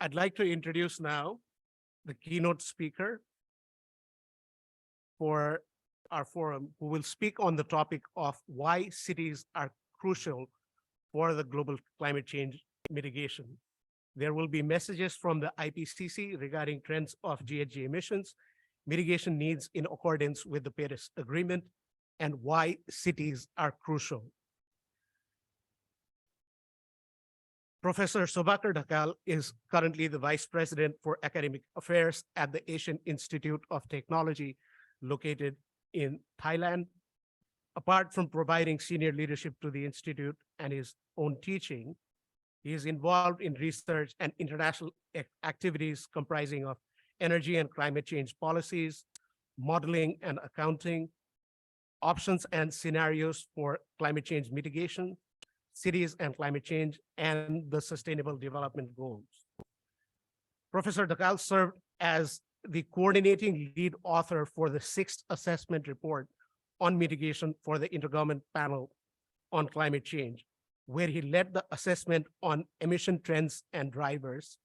I'd like to introduce now the keynote speaker for our forum, who will speak on the topic of why cities are crucial for the global climate change mitigation. There will be messages from the IPCC regarding trends of GHG emissions, mitigation needs in accordance with the Paris Agreement, and why cities are crucial. Professor Shobhakar Dhakal is currently the Vice President for Academic Affairs at the Asian Institute of Technology located in Thailand. Apart from providing senior leadership to the Institute and his own teaching, he is involved in research and international activities comprising of energy and climate change policies, modeling and accounting, options and scenarios for climate change mitigation, cities and climate change, and the Sustainable Development Goals. Professor Dhakal served as the coordinating lead author for the 6th assessment report on mitigation for the Intergovernment Panel on Climate Change, where he led the assessment on emission trends and drivers.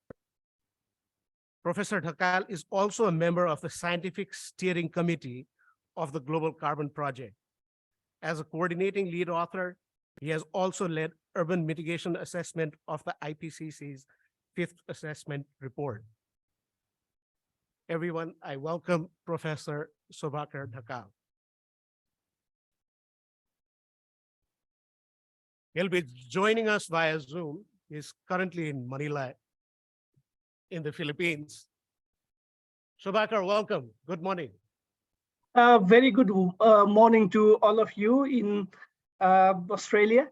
Professor Dhakal is also a member of the Scientific Steering Committee of the Global Carbon Project. As a coordinating lead author, he has also led urban mitigation assessment of the IPCC's 5th assessment report. Everyone, I welcome Professor Shobhakar Dhakal. He'll be joining us via Zoom. He's currently in Manila, in the Philippines. Shobhakar, welcome. Good morning. Very good morning to all of you in Australia.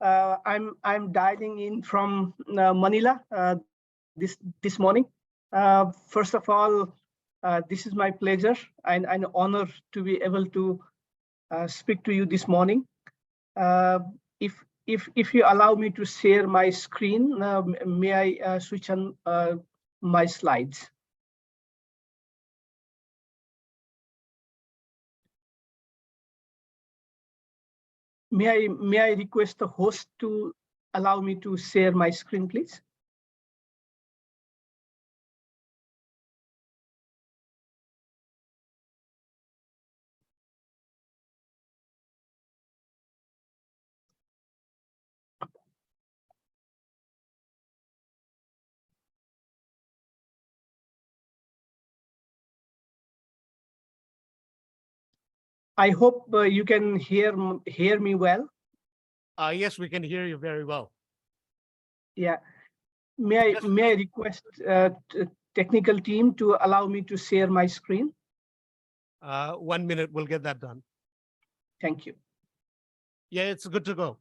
I'm dialing in from Manila this morning. First of all, this is my pleasure and an honor to be able to speak to you this morning. If you allow me to share my screen, may I switch on my slides? May I request the host to allow me to share my screen, please? I hope you can hear me well. Yes, we can hear you very well. Yeah. May I request technical team to allow me to share my screen? 1 minute, we'll get that done. Thank you. Yeah, it's good to go.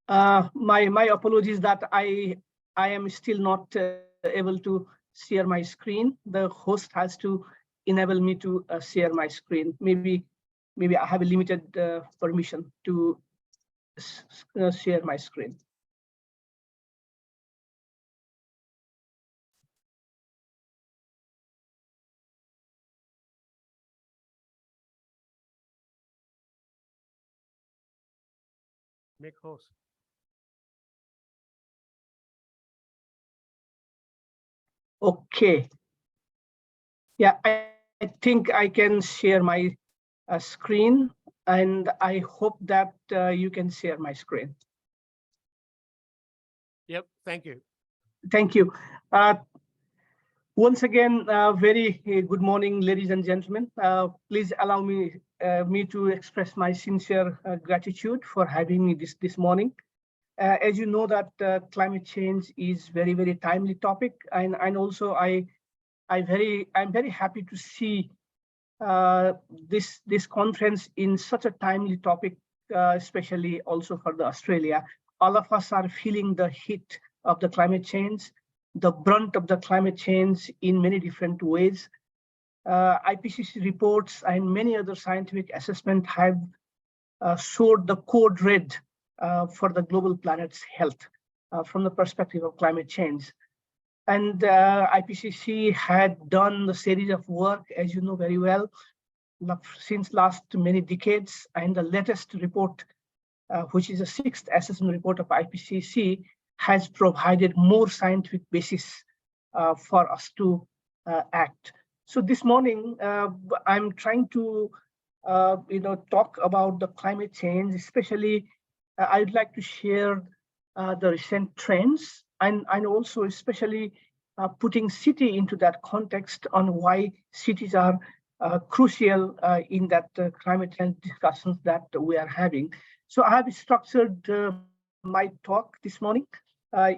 My apologies that I am still not able to share my screen. The host has to enable me to share my screen. Maybe I have a limited permission to share my screen. Make host. Okay. Yeah, I think I can share my screen, and I hope that you can share my screen. Yep, thank you. Thank you. Once again, very good morning, ladies and gentlemen. Please allow me to express my sincere gratitude for having me this morning. As you know that climate change is very, very timely topic, and also I'm very happy to see this conference in such a timely topic, especially also for the Australia. All of us are feeling the heat of the climate change, the brunt of the climate change in many different ways. IPCC reports and many other scientific assessments have showed the code red for the global planet's health from the perspective of climate change. And IPCC had done a series of work, as you know very well, since last many decades, and the latest report which is the sixth assessment report of IPCC, has provided more scientific basis for us to act. So this morning, I'm trying to talk about the climate change, especially I'd like to share the recent trends and also especially putting city into that context on why cities are crucial in that climate change discussions that we are having. So I have structured my talk this morning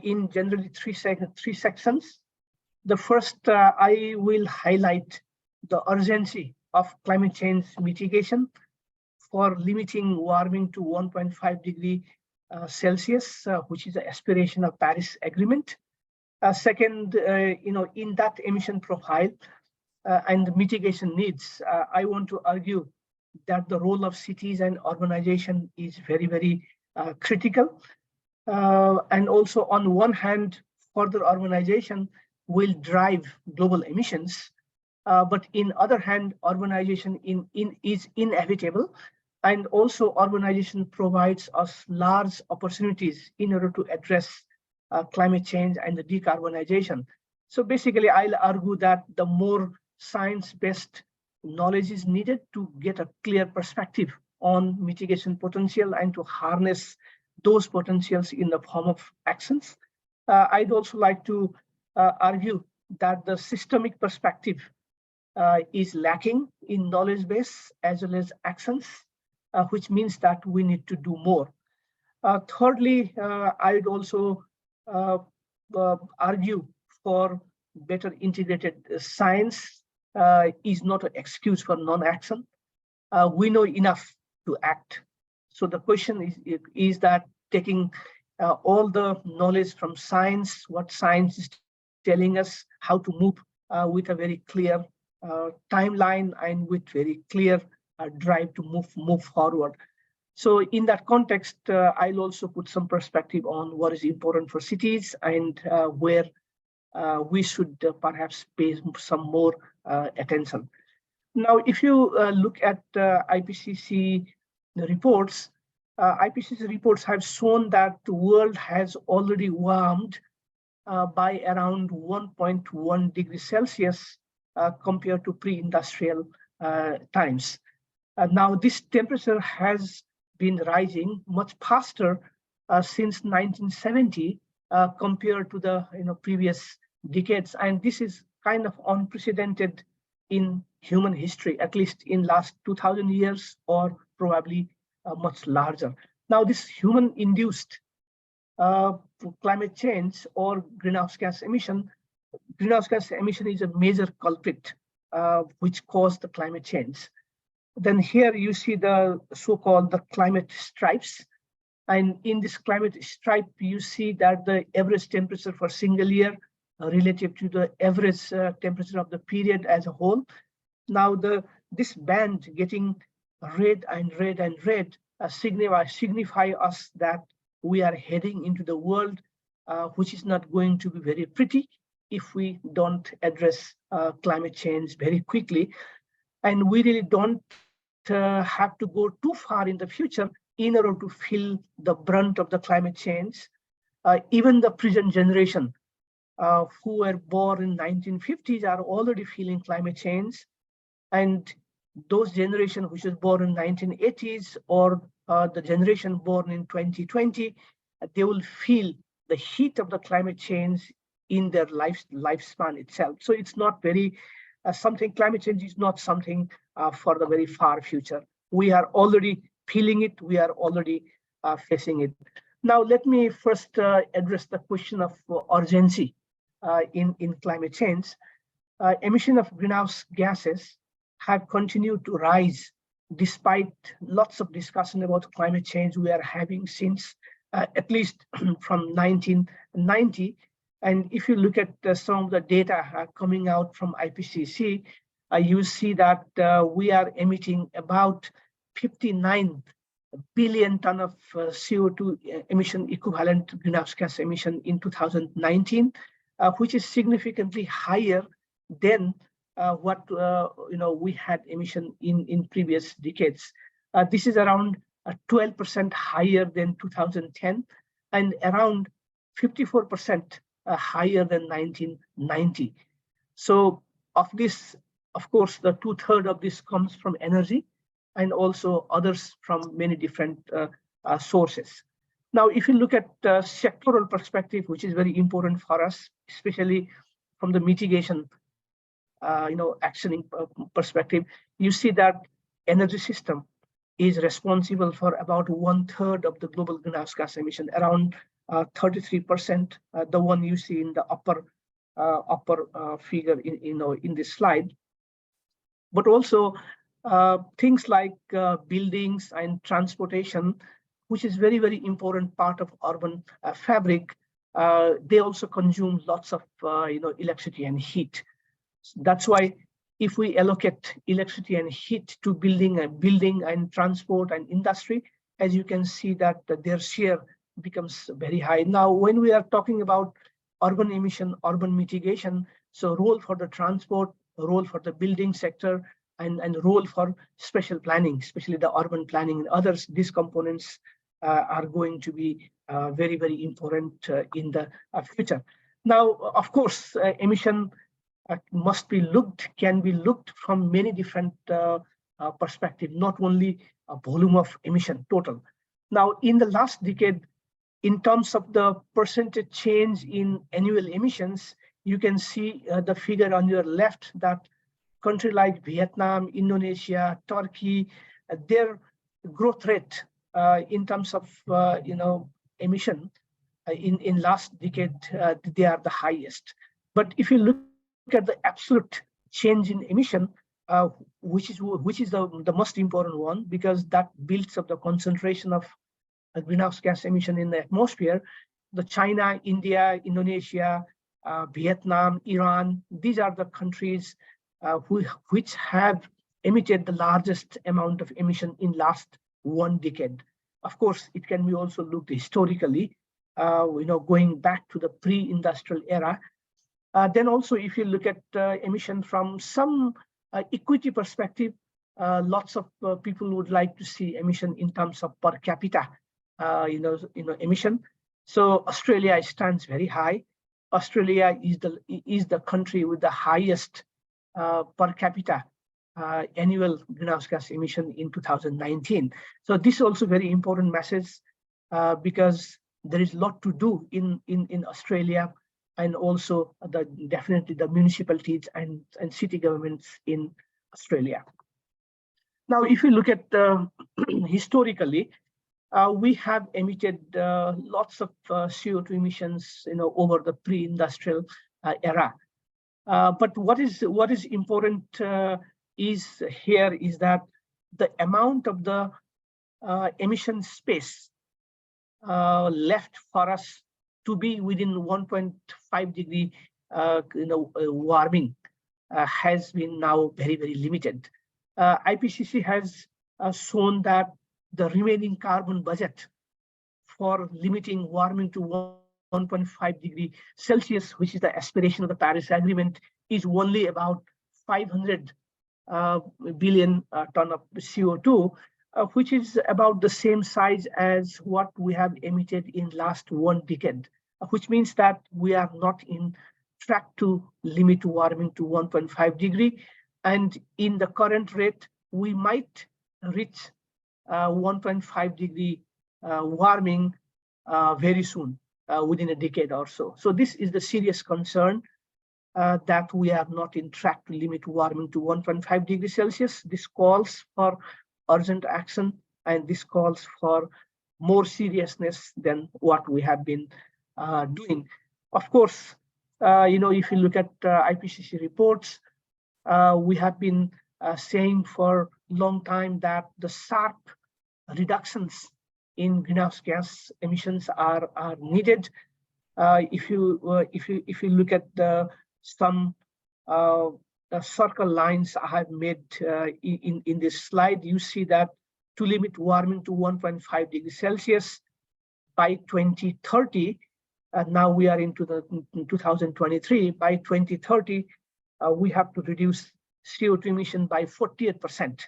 in generally three sections. The first, I will highlight the urgency of climate change mitigation for limiting warming to 1.5 degree Celsius, which is the aspiration of Paris Agreement. Second, in that emission profile and mitigation needs, I want to argue that the role of cities and urbanization is very, very critical. And also, on one hand, further urbanization will drive global emissions, but in other hand, urbanization is inevitable, and also urbanization provides us large opportunities in order to address climate change and the decarbonization. So basically, I'll argue that the more science-based knowledge is needed to get a clear perspective on mitigation potential and to harness those potentials in the form of actions. I'd also like to argue that the systemic perspective is lacking in knowledge base as well as actions, which means that we need to do more. Thirdly, I'd also argue for better integrated science is not an excuse for non-action. We know enough to act. So the question is that taking all the knowledge from science, what science is telling us, how to move with a very clear timeline and with very clear drive to move forward. So in that context, I'll also put some perspective on what is important for cities and where we should perhaps pay some more attention. Now, if you look at IPCC reports, IPCC reports have shown that the world has already warmed by around 1.1 degrees Celsius compared to pre-industrial times. Now, this temperature has been rising much faster since 1970 compared to the previous decades, and this is kind of unprecedented in human history, at least in last 2,000 years, or probably much larger. Now, this human-induced climate change or greenhouse gas emission is a major culprit which caused the climate change. Then here you see the so-called the climate stripes. And in this climate stripe, you see that the average temperature for single year relative to the average temperature of the period as a whole. Now, this band getting red and red and red signify us that we are heading into the world which is not going to be very pretty if we don't address climate change very quickly. And we really don't have to go too far in the future in order to feel the brunt of the climate change. Even the present generation who were born in 1950s are already feeling climate change. And those generation which was born in 1980s or the generation born in 2020, they will feel the heat of the climate change in their lifespan itself. So it's not very climate change is not something for the very far future. We are already feeling it, we are already facing it. Now, let me first address the question of urgency in climate change. Emission of greenhouse gases have continued to rise despite lots of discussion about climate change we are having since at least from 1990. And if you look at some of the data coming out from IPCC, you see that we are emitting about 59 billion ton of CO2 emission equivalent greenhouse gas emission in 2019, which is significantly higher than what we had emission in previous decades. This is around 12% higher than 2010, and around 54% higher than 1990. So of this, of course, the 2/3 of this comes from energy and also others from many different sources. Now, if you look at sectoral perspective, which is very important for us, especially from the mitigation, actioning perspective, you see that energy system is responsible for about 1/3 of the global greenhouse gas emission, around 33%, the one you see in the upper figure in this slide. But also things like buildings and transportation, which is very, very important part of urban fabric. They also consume lots of electricity and heat. That's why if we allocate electricity and heat to building and transport and industry, as you can see that their share becomes very high. Now, when we are talking about urban emission, urban mitigation, so role for the transport, role for the building sector, and role for special planning, especially the urban planning and others, these components are going to be very, very important in the future. Now, of course, emission can be looked from many different perspectives, not only a volume of emission total. Now, in the last decade, in terms of the percentage change in annual emissions, you can see the figure on your left that countries like Vietnam, Indonesia, Turkey, their growth rate in terms of emission in last decade, they are the highest. But if you look at the absolute change in emission, which is the most important one, because that builds up the concentration of greenhouse gas emission in the atmosphere, the China, India, Indonesia, Vietnam, Iran, these are the countries which have emitted the largest amount of emission in last 1 decade. Of course, it can be also looked historically, going back to the pre-industrial era. Then also, if you look at emission from some equity perspective, lots of people would like to see emission in terms of per capita, emission. So Australia stands very high. Australia is the country with the highest per capita annual greenhouse gas emission in 2019. So this is also very important message because there is a lot to do in Australia, and also definitely the municipalities and city governments in Australia. Now, if you look at historically, we have emitted lots of CO2 emissions, over the pre-industrial era. But what is important is that the amount of the emission space left for us to be within 1.5 degree warming has been now very, very limited. IPCC has shown that the remaining carbon budget for limiting warming to 1.5 degree Celsius, which is the aspiration of the Paris Agreement, is only about 500 billion ton of CO2, which is about the same size as what we have emitted in last 1 decade, which means that we are not in track to limit warming to 1.5 degree. And in the current rate, we might reach 1.5 degree warming very soon, within a decade or so. So this is the serious concern that we are not in track to limit warming to 1.5 degrees Celsius. This calls for urgent action, and this calls for more seriousness than what we have been doing. Of course, if you look at IPCC reports, we have been saying for a long time that the sharp reductions in greenhouse gas emissions are needed. If you look at some circle lines I have made in this slide, you see that to limit warming to 1.5 degrees Celsius by 2030, now we are into the 2023, by 2030, we have to reduce CO2 emission by 48%.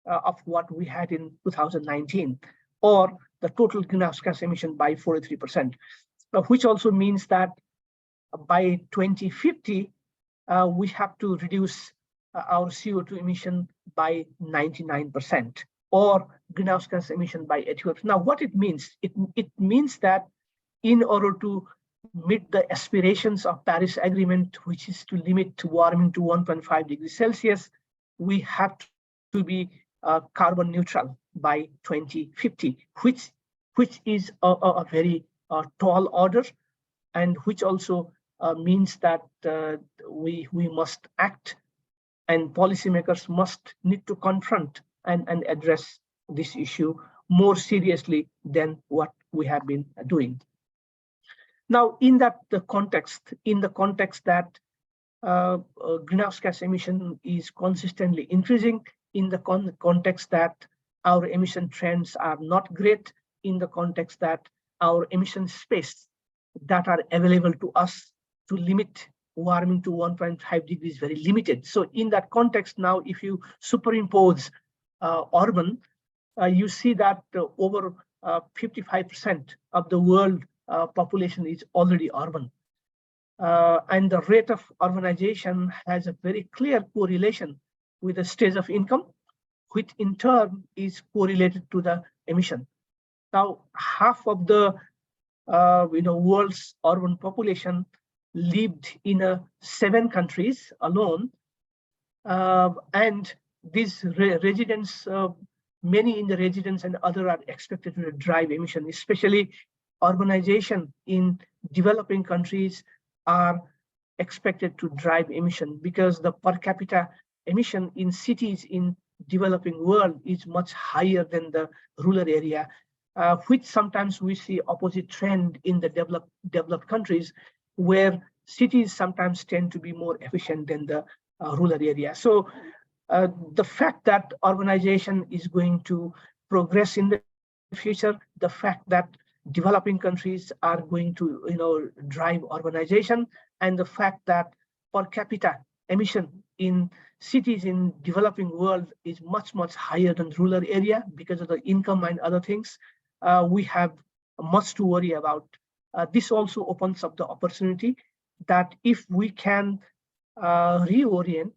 of what we had in 2019, or the total greenhouse gas emission by 43%, which also means that by 2050, we have to reduce our CO2 emission by 99%, or greenhouse gas emission by 80%. Now, what it means? It means that in order to meet the aspirations of Paris Agreement, which is to limit warming to 1.5 degrees Celsius, we have to be carbon neutral by 2050, which is a very tall order, and which also means that we must act, and policymakers must need to confront and address this issue more seriously than what we have been doing. Now, in that context, in the context that greenhouse gas emission is consistently increasing, in the context that our emission trends are not great, in the context that our emission space that are available to us to limit warming to 1.5 degrees very limited. So in that context, now if you superimpose urban, you see that over 55% of the world population is already urban. And the rate of urbanization has a very clear correlation with the stage of income, which in turn is correlated to the emission. Now, half of the world's urban population lived in 7 countries alone, and these residents, many in the residents and other are expected to drive emission, especially urbanization in developing countries are expected to drive emission, because the per capita emission in cities in developing world is much higher than the rural area, which sometimes we see opposite trend in the developed countries, where cities sometimes tend to be more efficient than the rural area. So the fact that urbanization is going to progress in the future, the fact that developing countries are going to drive urbanization, and the fact that per capita emission in cities in developing world is much higher than rural area because of the income and other things, we have much to worry about. This also opens up the opportunity that if we can reorient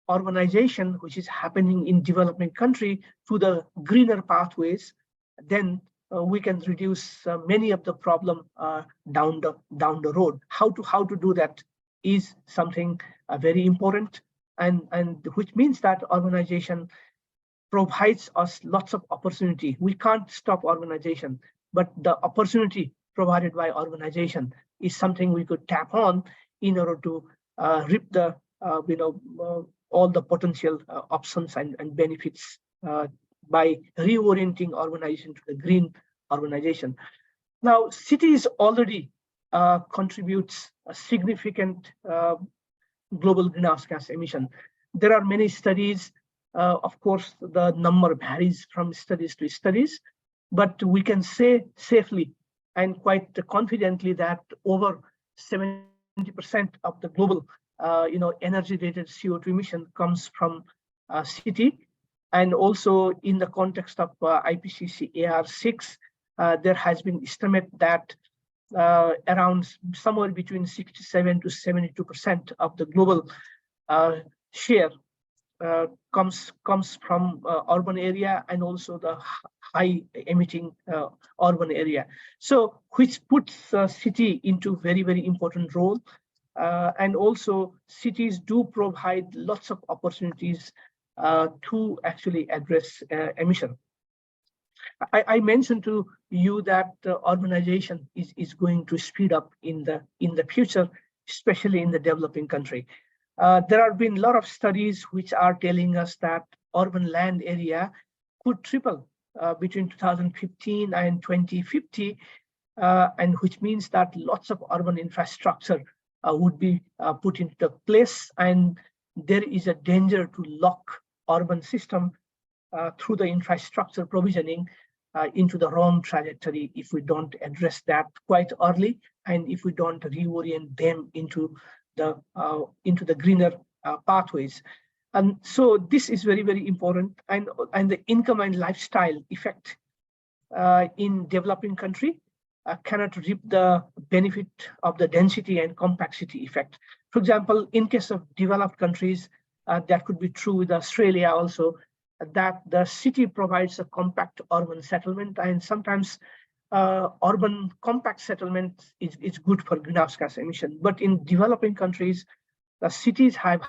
urbanization, which is happening in developing country, to the greener pathways, then we can reduce many of the problem down the road. How to do that is something very important, and which means that urbanization provides us lots of opportunity. We can't stop urbanization, but the opportunity provided by urbanization is something we could tap on in order to reap the all the potential options and benefits by reorienting urbanization to the green urbanization. Now, cities already contributes a significant global greenhouse gas emission. There are many studies. Of course, the number varies from studies to studies, but we can say safely and quite confidently that over 70% of the global energy-related CO2 emission comes from city. And also in the context of IPCC AR6, there has been estimate that around somewhere between 67 to 72% of the global share comes from urban area, and also the high emitting urban area. So which puts city into very important role. And also cities do provide lots of opportunities to actually address emission. I mentioned to you that urbanization is going to speed up in the future, especially in the developing country. There have been a lot of studies which are telling us that urban land area could triple between 2015 and 2050, and which means that lots of urban infrastructure would be put into place, and there is a danger to lock urban system through the infrastructure provisioning into the wrong trajectory if we don't address that quite early, and if we don't reorient them into the greener pathways. And so this is very, very important. And the income and lifestyle effect in developing country cannot reap the benefit of the density and complexity effect. For example, in case of developed countries, that could be true with Australia also, that the city provides a compact urban settlement, and sometimes urban compact settlement is good for greenhouse gas emission. But in developing countries, the cities have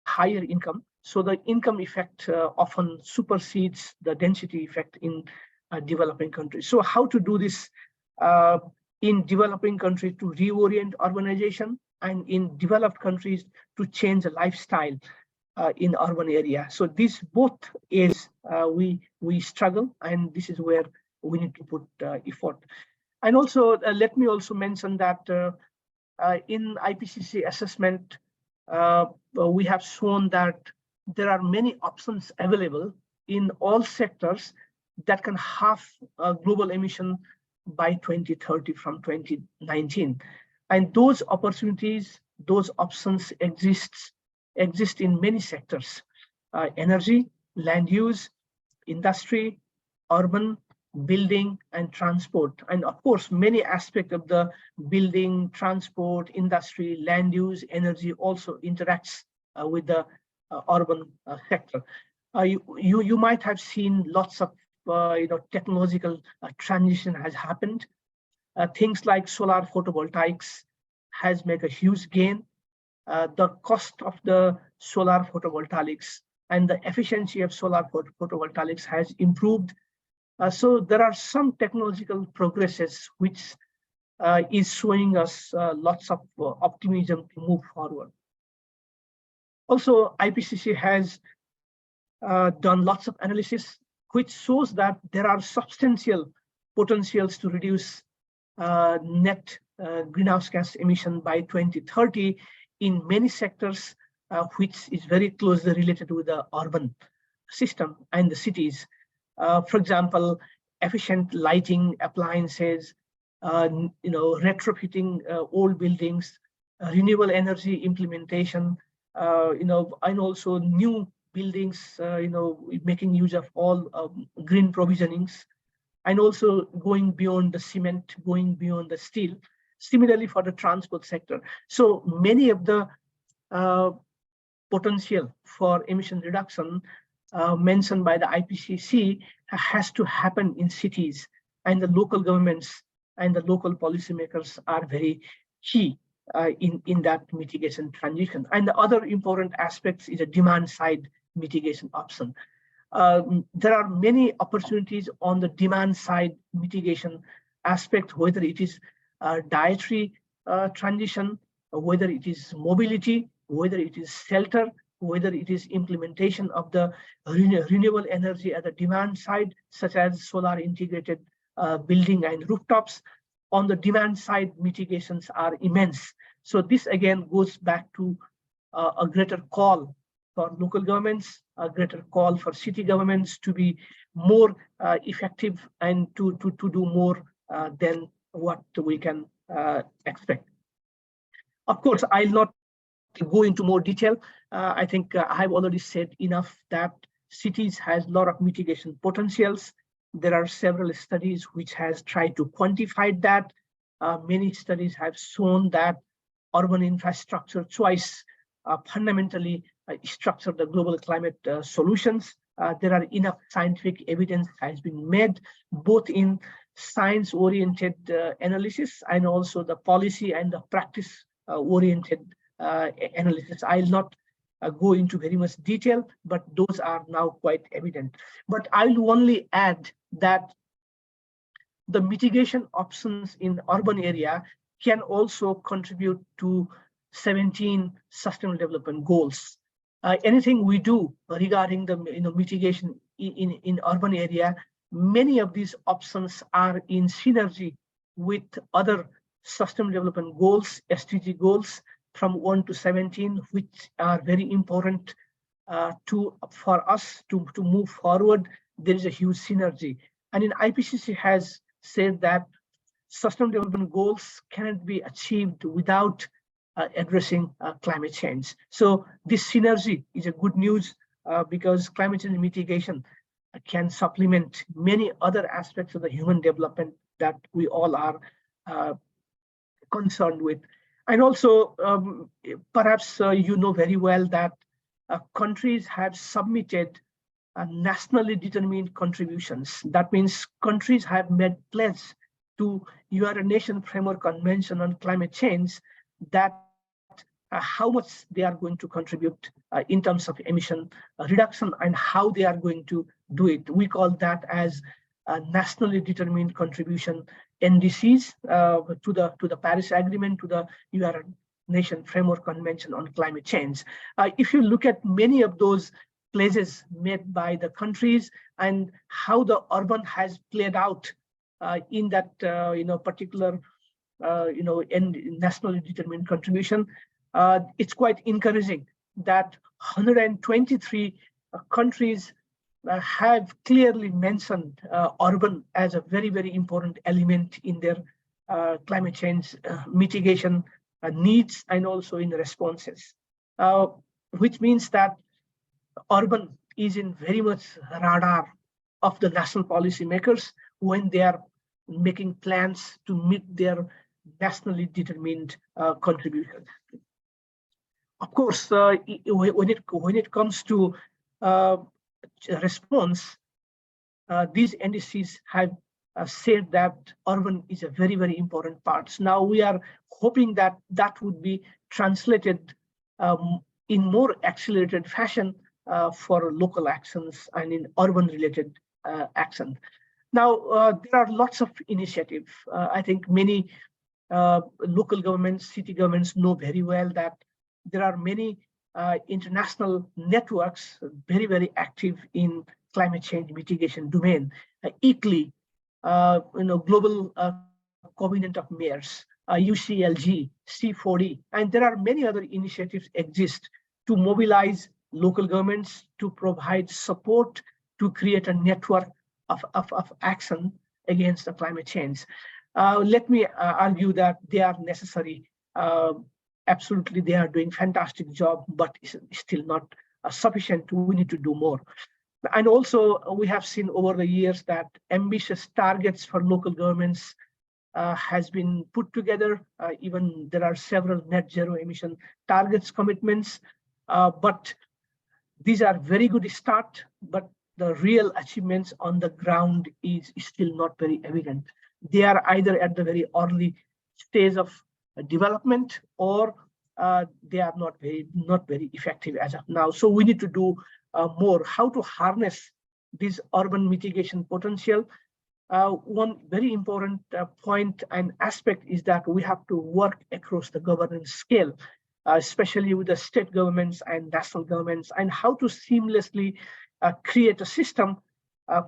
higher income, so the income effect often supersedes the density effect in developing countries. So how to do this in developing countries to reorient urbanization, and in developed countries to change the lifestyle in urban area. So these both is we struggle, and this is where we need to put effort. And also let me also mention that in IPCC assessment, we have shown that there are many options available in all sectors that can halve global emission by 2030 from 2019. And those opportunities, those options exist in many sectors: energy, land use, industry, urban, building, and transport. And of course, many aspects of the building, transport, industry, land use, energy also interacts with the urban sector. You might have seen lots of technological transition has happened. Things like solar photovoltaics has made a huge gain. The cost of the solar photovoltaics and the efficiency of solar photovoltaics has improved. So there are some technological progresses which is showing us lots of optimism to move forward. Also, IPCC has done lots of analysis which shows that there are substantial potentials to reduce net greenhouse gas emission by 2030 in many sectors, which is very closely related with the urban system and the cities. For example, efficient lighting appliances, retrofitting old buildings, renewable energy implementation, and also new buildings, making use of all green provisionings, and also going beyond the cement, going beyond the steel. Similarly for the transport sector. So many of the potential for emission reduction mentioned by the IPCC has to happen in cities, and the local governments and the local policymakers are very key in that mitigation transition. And the other important aspects is a demand side mitigation option. There are many opportunities on the demand side mitigation aspect, whether it is dietary transition, whether it is mobility, whether it is shelter, whether it is implementation of the renewable energy at the demand side, such as solar integrated building and rooftops. On the demand side, mitigations are immense. So this again goes back to a greater call for local governments, a greater call for city governments to be more effective and to do more than what we can expect. Of course, I'll not go into more detail. I think I have already said enough that cities has a lot of mitigation potentials. There are several studies which has tried to quantify that. Many studies have shown that urban infrastructure choice fundamentally structure the global climate solutions. There are enough scientific evidence has been made, both in science-oriented analysis and also the policy and the practice-oriented analysis. I'll not go into very much detail, but those are now quite evident. But I'll only add that the mitigation options in urban area can also contribute to 17 Sustainable Development Goals. Anything we do regarding the mitigation in urban area, many of these options are in synergy with other Sustainable Development Goals, SDG goals from 1 to 17, which are very important for us to move forward. There is a huge synergy. And in IPCC has said that Sustainable Development Goals cannot be achieved without addressing climate change. So this synergy is a good news because climate change mitigation can supplement many other aspects of the human development that we all are concerned with. And also, perhaps you know very well that countries have submitted nationally determined contributions. That means countries have made pledge to United Nations Framework Convention on Climate Change that how much they are going to contribute in terms of emission reduction and how they are going to do it. We call that as nationally determined contribution NDCs to the Paris Agreement, to the United Nations Framework Convention on Climate Change. If you look at many of those pledges made by the countries and how the urban has played out in that particular nationally determined contribution, it's quite encouraging that 123 countries have clearly mentioned urban as a very, very important element in their climate change mitigation needs and also in responses, which means that urban is in very much radar of the national policy makers when they are making plans to meet their nationally determined contributions. Of course, when it comes to response, these NDCs have said that urban is a very, very important part. So now we are hoping that that would be translated in more accelerated fashion for local actions and in urban related action. Now, there are lots of initiatives. I think many local governments, city governments know very well that there are many international networks very, very active in climate change mitigation domain. ICLEI, Global Covenant of Mayors, UCLG, C40, and there are many other initiatives exist to mobilize local governments to provide support to create a network of action against the climate change. Let me argue that they are necessary. Absolutely, they are doing fantastic job, but it's still not sufficient. We need to do more. And also, we have seen over the years that ambitious targets for local governments has been put together. Even there are several net zero emission targets commitments, but these are very good start, but the real achievements on the ground is still not very evident. They are either at the very early stage of development or they are not very effective as of now. So we need to do more. How to harness this urban mitigation potential? One very important point and aspect is that we have to work across the governance scale, especially with the state governments and national governments, and how to seamlessly create a system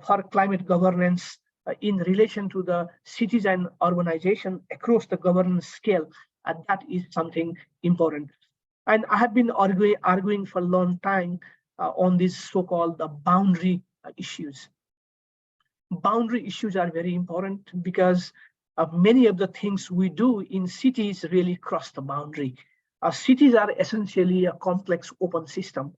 for climate governance in relation to the cities and urbanization across the governance scale. And that is something important. And I have been arguing for a long time on these so-called the boundary issues. Boundary issues are very important because many of the things we do in cities really cross the boundary. Cities are essentially a complex open system.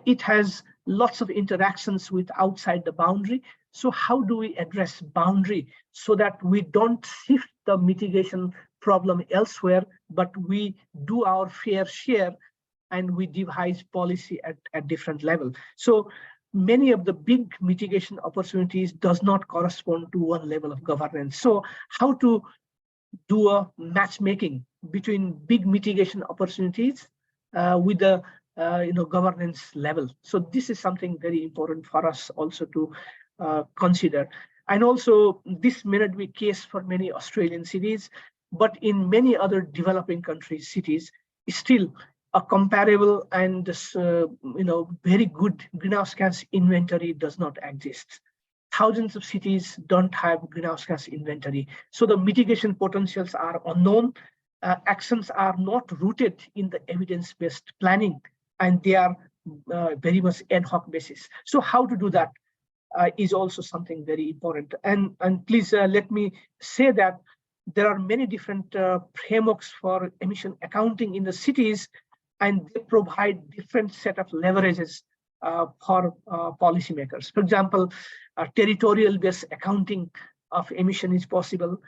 It has lots of interactions with outside the boundary. So how do we address boundary so that we don't shift the mitigation problem elsewhere, but we do our fair share and we devise policy at different level. So many of the big mitigation opportunities does not correspond to one level of governance. So how to do a matchmaking between big mitigation opportunities with the governance level. So this is something very important for us also to consider. And also this may not be case for many Australian cities, but in many other developing countries, cities, still a comparable and very good greenhouse gas inventory does not exist. Thousands of cities don't have greenhouse gas inventory. So the mitigation potentials are unknown. Actions are not rooted in the evidence-based planning, and they are very much ad hoc basis. So how to do that is also something very important. And please let me say that There are many different frameworks for emission accounting in the cities, and they provide different set of leverages for policymakers. For example, territorial-based accounting of emission is possible.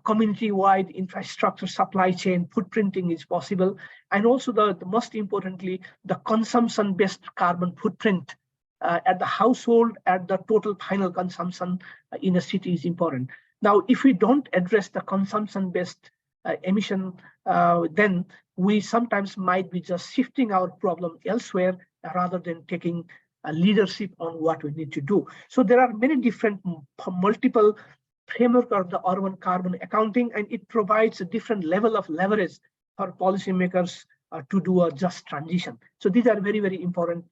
Community-wide infrastructure supply chain footprinting is possible. And also the most importantly, the consumption-based carbon footprint at the household, at the total final consumption in a city is important. Now, if we don't address the consumption-based emission, then we sometimes might be just shifting our problem elsewhere rather than taking leadership on what we need to do. So there are many different multiple framework of the urban carbon accounting, and it provides a different level of leverage for policymakers to do a just transition. So these are very, very important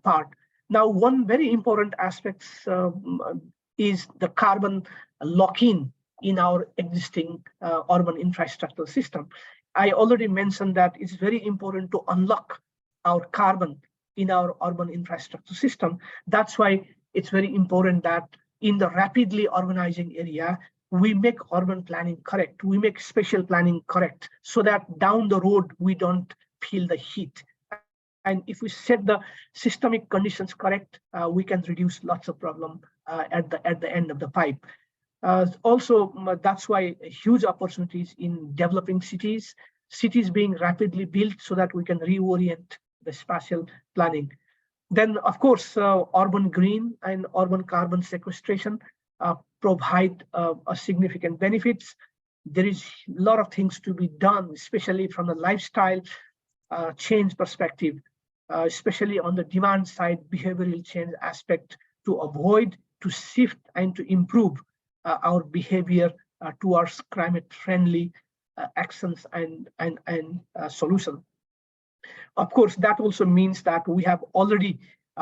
part. Now, one very important aspect is the carbon lock-in in our existing urban infrastructure system. I already mentioned that it's very important to unlock our carbon in our urban infrastructure system. That's why it's very important that in the rapidly urbanizing area, we make urban planning correct, we make spatial planning correct, so that down the road, we don't feel the heat. And if we set the systemic conditions correct, we can reduce lots of problem at the end of the pipe. Also, that's why huge opportunities in developing cities being rapidly built so that we can reorient the spatial planning. Then, of course, urban green and urban carbon sequestration provide a significant benefits. There is a lot of things to be done, especially from the lifestyle change perspective, especially on the demand side, behavioral change aspect, to avoid, to shift, and to improve our behavior towards climate-friendly actions and solutions. Of course, that also means that we have already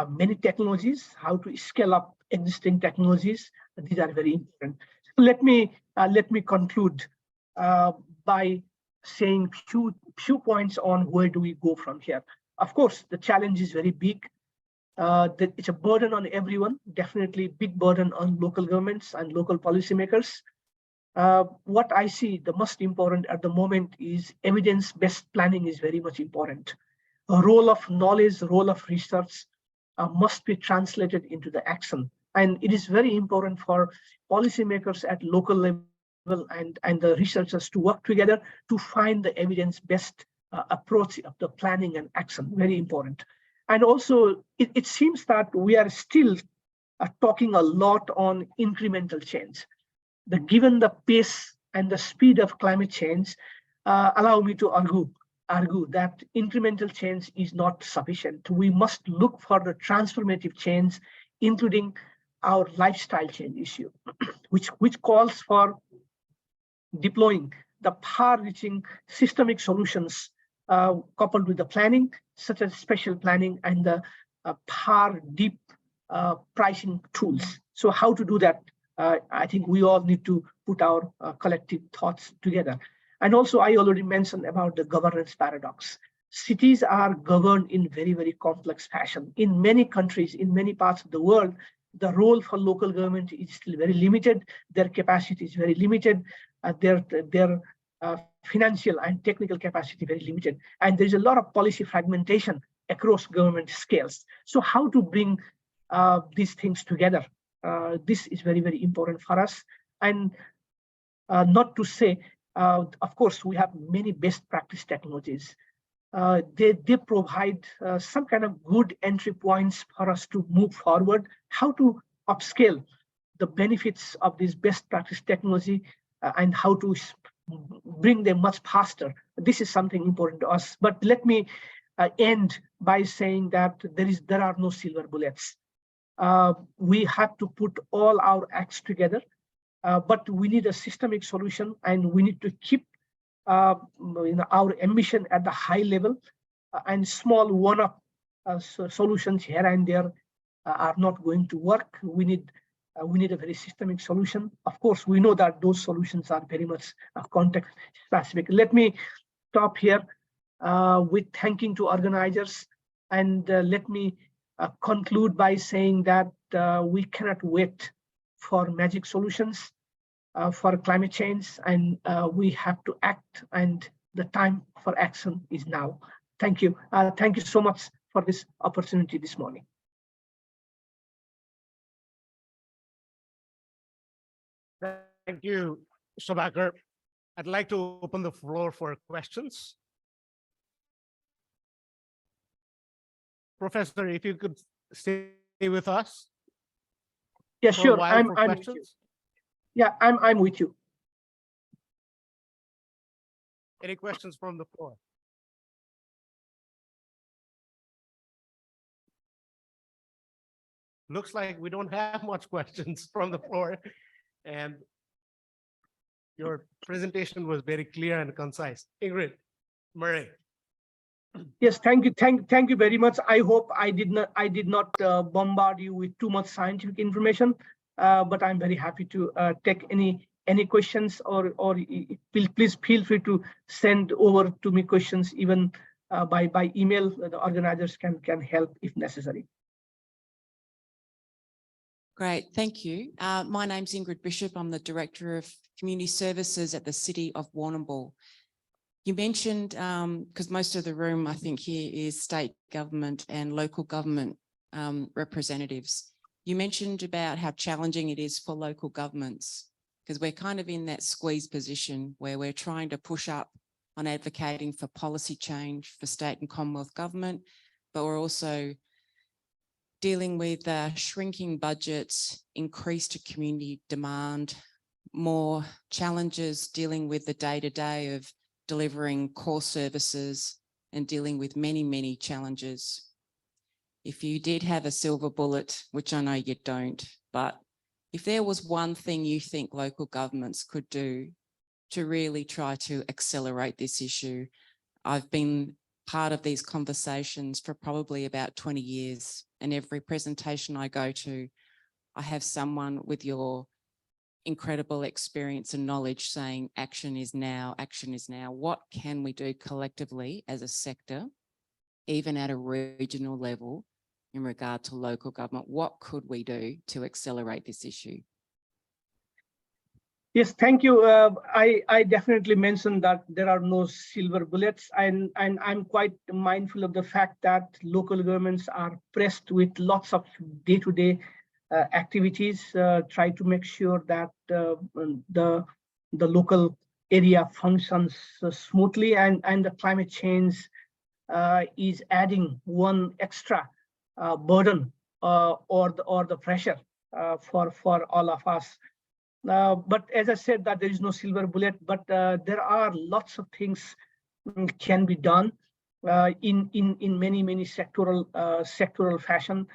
many technologies, how to scale up existing technologies. These are very important. So let me conclude by saying few points on where do we go from here. Of course, the challenge is very big. It's a burden on everyone, definitely big burden on local governments and local policymakers. What I see the most important at the moment is evidence-based planning is very much important. A role of knowledge, role of research must be translated into the action. And it is very important for policymakers at local level and the researchers to work together to find the evidence-based approach of the planning and action, very important. And also, it seems that we are still talking a lot on incremental change. Given the pace and the speed of climate change, allow me to argue that incremental change is not sufficient. We must look for the transformative change, including our lifestyle change issue, which calls for deploying the far-reaching systemic solutions coupled with the planning, such as spatial planning and the deep pricing tools. So how to do that? I think we all need to put our collective thoughts together. And also, I already mentioned about the governance paradox. Cities are governed in very, very complex fashion. In many countries, in many parts of the world, the role for local government is still very limited. Their capacity is very limited. Their financial and technical capacity very limited. And there's a lot of policy fragmentation across government scales. So how to bring these things together? This is very, very important for us. And not to say, of course, we have many best practice technologies. They provide some kind of good entry points for us to move forward, how to upscale the benefits of this best practice technology and how to bring them much faster. This is something important to us. But let me end by saying that there are no silver bullets. We have to put all our acts together, but we need a systemic solution, and we need to keep our ambition at the high level, and small one-off solutions here and there are not going to work. We need a very systemic solution. Of course, we know that those solutions are very much context specific. Let me stop here with thanking to organizers, and let me conclude by saying that we cannot wait for magic solutions. for climate change, and we have to act, and the time for action is now. Thank you. Thank you so much for this opportunity this morning. Thank you, Shobhakar. I'd like to open the floor for questions. Professor, if you could stay with us. Yeah, for a sure. while I'm for with you. questions. Yeah, I'm with you. Any questions from the floor? Looks like we don't have much questions from the floor, and your presentation was very clear and concise. Ingrid, Murray. Yes, thank you. Thank you very much. I hope I did not bombard you with too much scientific information, but I'm very happy to take any questions, or please feel free to send over to me questions even by email. The organizers can help if necessary. Great, thank you. My name's Ingrid Bishop. I'm the Director of Community Services at the City of Warrnambool. You mentioned, because most of the room I think here is state government and local government representatives. You mentioned about how challenging it is for local governments, because we're kind of in that squeeze position where we're trying to push up on advocating for policy change for state and Commonwealth government, but we're also dealing with shrinking budgets, increased community demand, more challenges dealing with the day-to-day of delivering core services and dealing with many, many challenges. If you did have a silver bullet, which I know you don't, but if there was one thing you think local governments could do to really try to accelerate this issue, I've been part of these conversations for probably about 20 years, and every presentation I go to, I have someone with your incredible experience and knowledge saying action is now, action is now. What can we do collectively as a sector, even at a regional level, in regard to local government? What could we do to accelerate this issue? Yes, thank you. I definitely mentioned that there are no silver bullets, and I'm quite mindful of the fact that local governments are pressed with lots of day-to-day activities, try to make sure that the local area functions smoothly, and the climate change is adding one extra burden or the pressure for all of us. But as I said, that there is no silver bullet, but there are lots of things can be done in many sectoral fashion.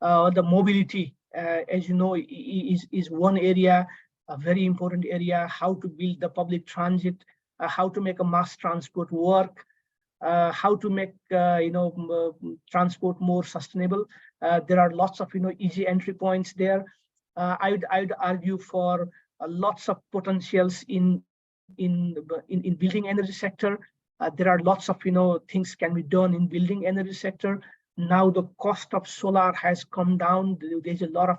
The mobility, as you know, is one area, a very important area. How to build the public transit, how to make a mass transport work, how to make transport more sustainable. There are lots of easy entry points there. I would argue for lots of potentials in building energy sector. There are lots of things can be done in building energy sector. Now the cost of solar has come down. There's a lot of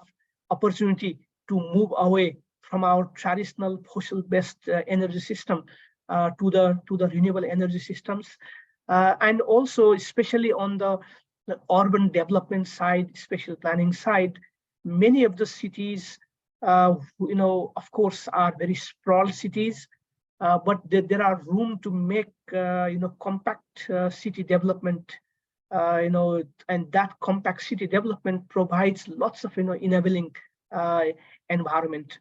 opportunity to move away from our traditional fossil-based energy system to the renewable energy systems, and also especially on the urban development side, spatial planning side. Many of the cities, of course, are very sprawled cities, but there are room to make, compact city development, and that compact city development provides lots of, enabling environment.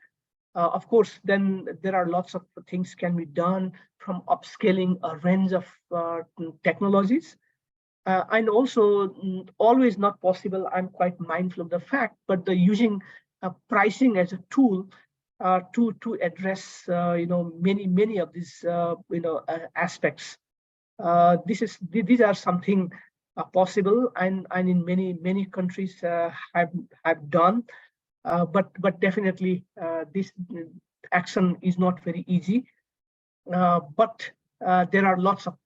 Of course, then there are lots of things can be done from upscaling a range of technologies. And also always not possible, I'm quite mindful of the fact, but the using pricing as a tool to address many of these aspects. These are something possible, and in many countries have done, but definitely this action is not very easy. But there are lots of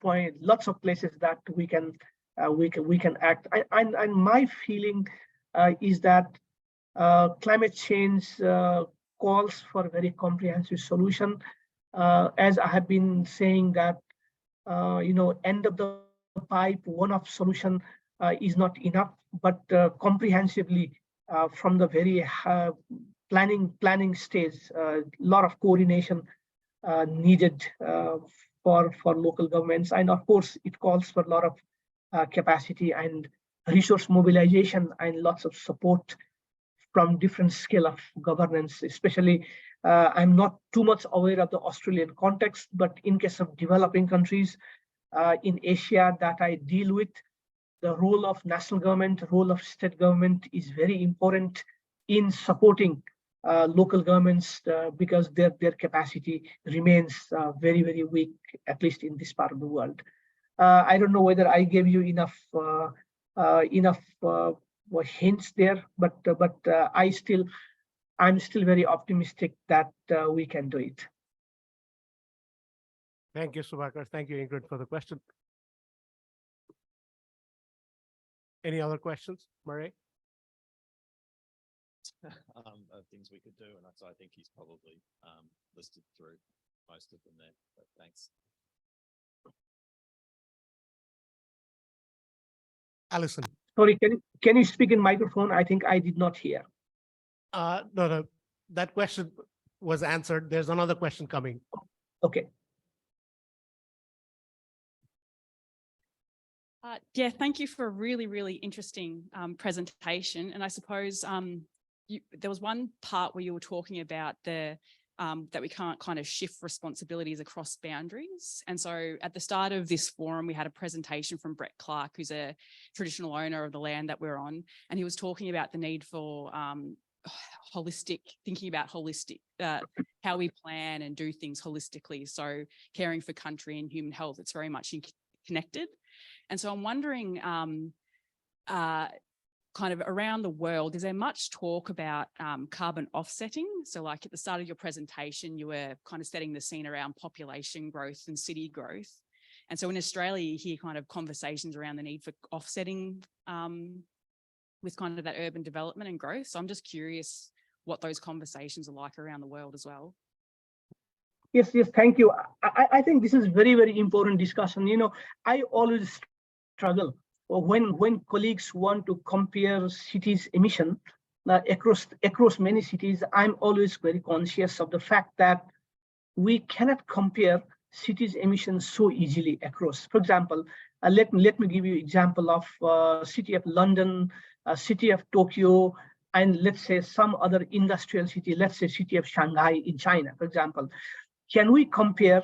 places that we can act. And my feeling is that climate change calls for a very comprehensive solution. As I have been saying that, end of the pipe, one-off solution is not enough, but comprehensively from the very planning stage, a lot of coordination needed for local governments. And of course, it calls for a lot of capacity and resource mobilization and lots of support from different scale of governance, especially I'm not too much aware of the Australian context, but in case of developing countries in Asia that I deal with, the role of national government, role of state government is very important in supporting local governments because their capacity remains very, very weak, at least in this part of the world. I don't know whether I gave you enough hints there, but I'm still very optimistic that we can do it. Thank you, Shobhakar. Thank you, Ingrid, for the question. Any other questions, Murray? Of things we could do, and so I think he's probably listed through most of them there, but thanks. Alison. Sorry, can you speak in microphone? I think I did not hear. No, that question was answered. There's another question coming. Okay. Yeah, thank you for a really, really interesting presentation. And I suppose there was one part where you were talking about that we can't kind of shift responsibilities across boundaries. And so at the start of this forum, we had a presentation from Brett Clark, who's a traditional owner of the land that we're on. And he was talking about the need for thinking about holistic, how we plan and do things holistically. So caring for country and human health, it's very much connected. And so I'm wondering, kind of around the world, is there much talk about carbon offsetting? So like at the start of your presentation, you were kind of setting the scene around population growth and city growth. And so in Australia, you hear kind of conversations around the need for offsetting with kind of that urban development and growth. So I'm just curious what those conversations are like around the world as well. Yes, thank you. I think this is very, very important discussion. I always struggle when colleagues want to compare cities' emission across many cities. I'm always very conscious of the fact that we cannot compare cities' emissions so easily across. For example, let me give you example of city of London, city of Tokyo, and let's say some other industrial city, let's say city of Shanghai in China, for example. Can we compare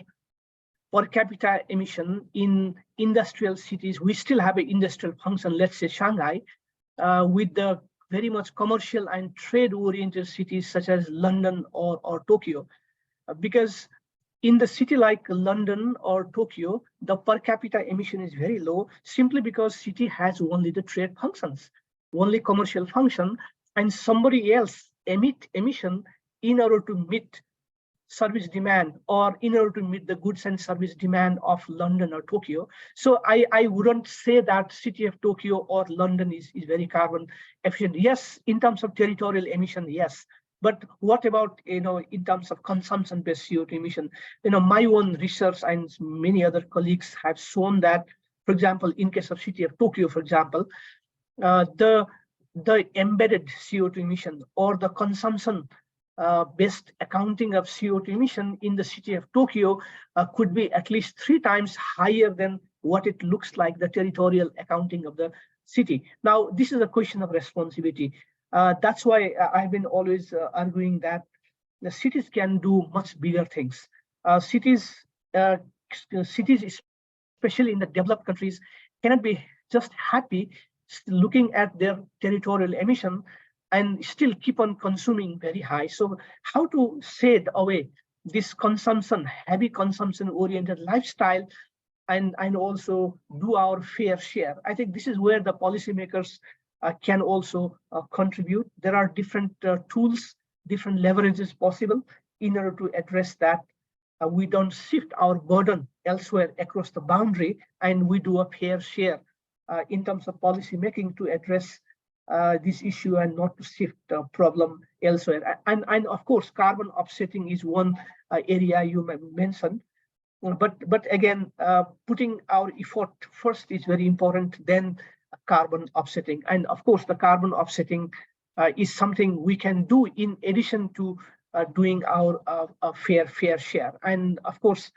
per capita emission in industrial cities? We still have an industrial function, let's say Shanghai, with the very much commercial and trade-oriented cities such as London or Tokyo. Because in the city like London or Tokyo, the per capita emission is very low, simply because city has only the trade functions, only commercial function, and somebody else emit emission in order to meet service demand or in order to meet the goods and service demand of London or Tokyo. So I wouldn't say that city of Tokyo or London is very carbon efficient. Yes, in terms of territorial emission, yes. But what about, in terms of consumption-based CO2 emission? My own research and many other colleagues have shown that, for example, in case of city of Tokyo, for example, the embedded CO2 emission or the consumption based accounting of CO2 emission in the city of Tokyo could be at least 3 times higher than what it looks like the territorial accounting of the city. Now, this is a question of responsibility. That's why I've been always arguing that the cities can do much bigger things. Cities, especially in the developed countries, cannot be just happy looking at their territorial emission and still keep on consuming very high. So how to shade away this heavy consumption oriented lifestyle and also do our fair share? I think this is where the policymakers can also contribute. There are different tools, different leverages possible in order to address that. We don't shift our burden elsewhere across the boundary, and we do a fair share in terms of policy making to address this issue and not to shift the problem elsewhere. And of course, carbon offsetting is one area you mentioned. But again, putting our effort first is very important, then carbon offsetting. And of course, the carbon offsetting is something we can do in addition to doing our fair share. And of course,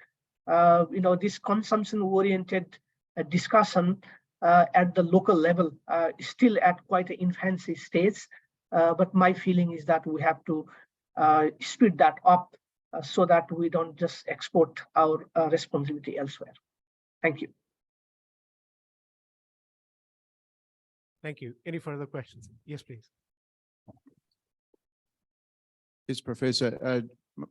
this consumption-oriented discussion at the local level is still at quite an infancy stage. But my feeling is that we have to speed that up so that we don't just export our responsibility elsewhere. Thank you. Thank you. Any further questions? Yes, please. Yes, Professor.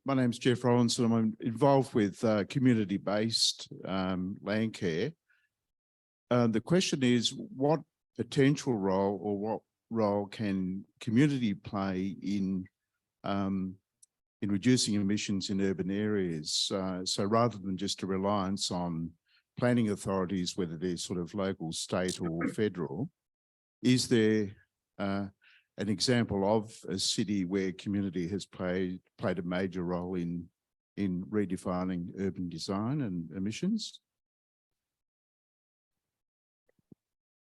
My name's Jeff Rollinson. I'm involved with community-based land care. The question is, what potential role or what role can community play in reducing emissions in urban areas? So rather than just a reliance on planning authorities, whether they're sort of local, state or federal, is there an example of a city where community has played a major role in redefining urban design and emissions?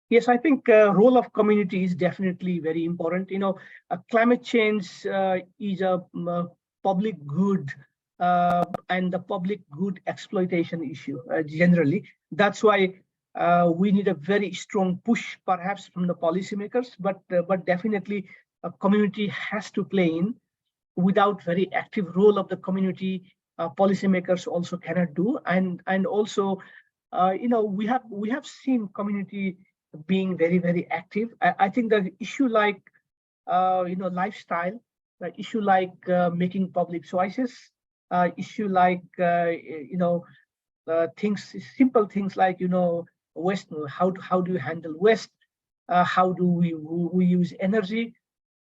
Yes, I think role of community is definitely very important. Climate change is a public good and the public good exploitation issue generally. That's why we need a very strong push, perhaps from the policymakers, but definitely a community has to play in. Without very active role of the community, policymakers also cannot do. And also, we have seen community being very, very active. I think the issue like lifestyle, the issue like making public choices, issue like things, simple things like waste. How do you handle waste? How do we use energy?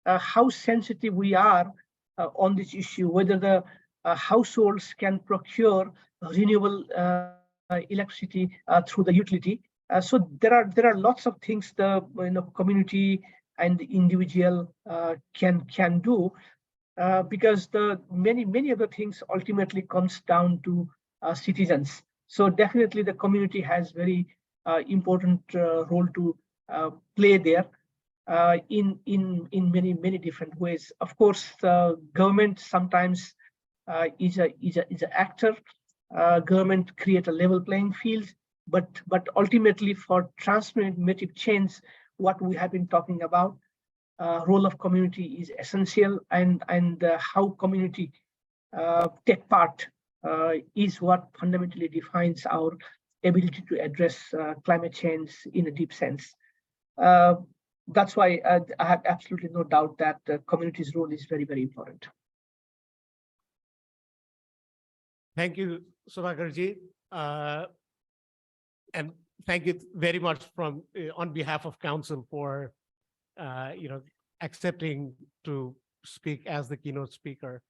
How sensitive we are on this issue? Whether the households can procure renewable electricity through the utility. So there are lots of things the community and the individual can do, because the many other things ultimately comes down to citizens. So definitely the community has very important role to play there in many different ways. Of course, government sometimes is an actor. Government create a level playing field, but ultimately for transformative change, what we have been talking about, role of community is essential, and how community take part is what fundamentally defines our ability to address climate change in a deep sense. That's why I have absolutely no doubt that the community's role is very, very important. Thank you, Shobhakarji. And thank you very much on behalf of Council for accepting to speak as the keynote speaker.